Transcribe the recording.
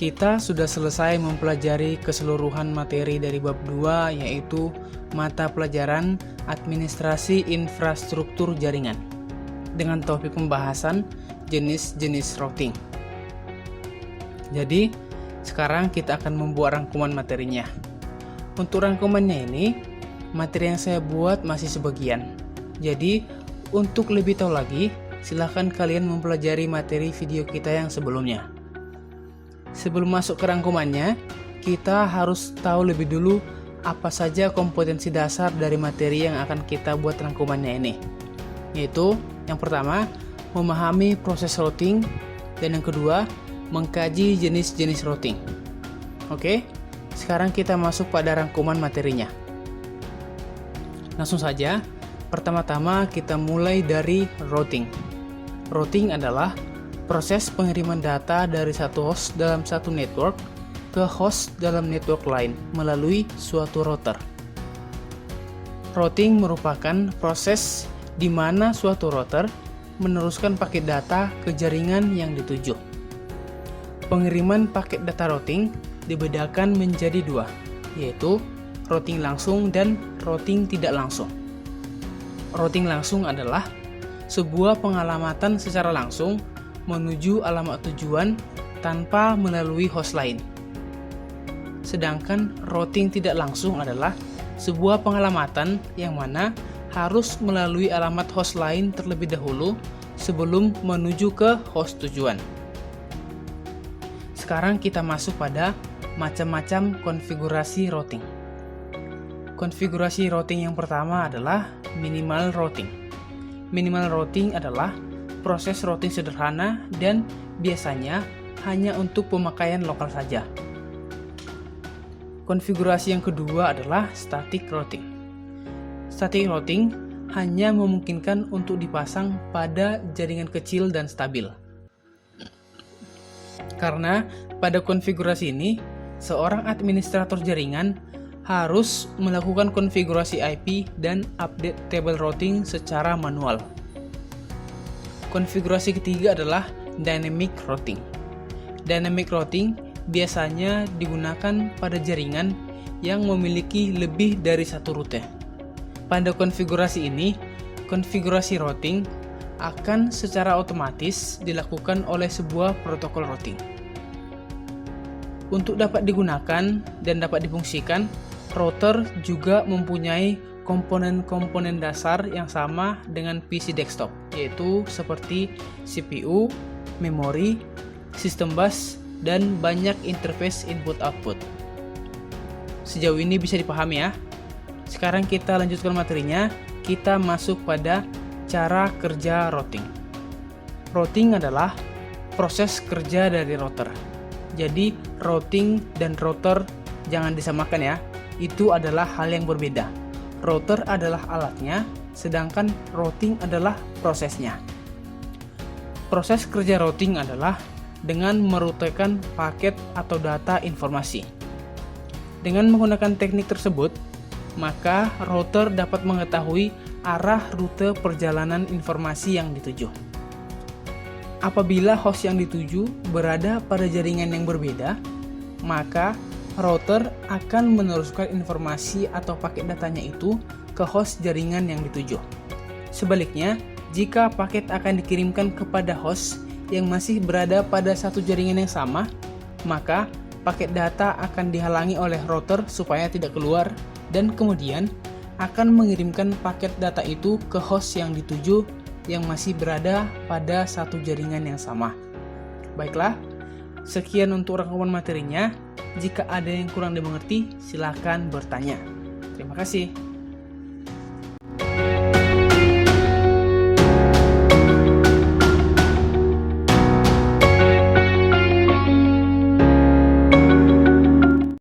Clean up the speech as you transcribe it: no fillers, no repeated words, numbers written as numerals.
Kita sudah selesai mempelajari keseluruhan materi dari bab 2, yaitu mata pelajaran Administrasi Infrastruktur Jaringan, dengan topik pembahasan jenis-jenis routing. Jadi, sekarang kita akan membuat rangkuman materinya. Untuk rangkumannya ini, materi yang saya buat masih sebagian. Jadi, untuk lebih tahu lagi, silahkan kalian mempelajari materi video kita yang sebelumnya. Sebelum masuk ke rangkumannya, kita harus tahu lebih dulu apa saja kompetensi dasar dari materi yang akan kita buat rangkumannya ini. Yaitu, yang pertama, memahami proses routing, dan yang kedua, mengkaji jenis-jenis routing. Oke, sekarang kita masuk pada rangkuman materinya. Langsung saja, pertama-tama kita mulai dari routing. Routing adalah proses pengiriman data dari satu host dalam satu network ke host dalam network lain melalui suatu router. Routing merupakan proses di mana suatu router meneruskan paket data ke jaringan yang dituju. Pengiriman paket data routing dibedakan menjadi dua, yaitu routing langsung dan routing tidak langsung. Routing langsung adalah sebuah pengalamatan secara langsung menuju alamat tujuan tanpa melalui host lain. Sedangkan routing tidak langsung adalah sebuah pengalamatan yang mana harus melalui alamat host lain terlebih dahulu sebelum menuju ke host tujuan. Sekarang kita masuk pada macam-macam konfigurasi routing. Konfigurasi routing yang pertama adalah minimal routing. Minimal routing adalah proses routing sederhana dan biasanya hanya untuk pemakaian lokal saja. Konfigurasi yang kedua adalah static routing. Static routing hanya memungkinkan untuk dipasang pada jaringan kecil dan stabil. Karena pada konfigurasi ini, seorang administrator jaringan harus melakukan konfigurasi IP dan update table routing secara manual. Konfigurasi ketiga adalah dynamic routing. Dynamic routing biasanya digunakan pada jaringan yang memiliki lebih dari satu rute. Pada konfigurasi ini, konfigurasi routing akan secara otomatis dilakukan oleh sebuah protokol routing. Untuk dapat digunakan dan dapat difungsikan, router juga mempunyai komponen-komponen dasar yang sama dengan PC desktop, yaitu seperti CPU, memori, sistem bus, dan banyak interface input-output. Sejauh ini bisa dipahami ya? Sekarang kita lanjutkan materinya, kita masuk pada cara kerja routing. Routing adalah proses kerja dari router. Jadi, routing dan router jangan disamakan ya, itu adalah hal yang berbeda. Router adalah alatnya, sedangkan routing adalah prosesnya. Proses kerja routing adalah dengan merutekan paket atau data informasi. Dengan menggunakan teknik tersebut, maka router dapat mengetahui arah rute perjalanan informasi yang dituju. Apabila host yang dituju berada pada jaringan yang berbeda, maka router akan meneruskan informasi atau paket datanya itu ke host jaringan yang dituju. Sebaliknya, jika paket akan dikirimkan kepada host yang masih berada pada satu jaringan yang sama, maka paket data akan dihalangi oleh router supaya tidak keluar dan kemudian akan mengirimkan paket data itu ke host yang dituju yang masih berada pada satu jaringan yang sama. Baiklah, sekian untuk rangkuman materinya. Jika ada yang kurang dimengerti, silakan bertanya. Terima kasih.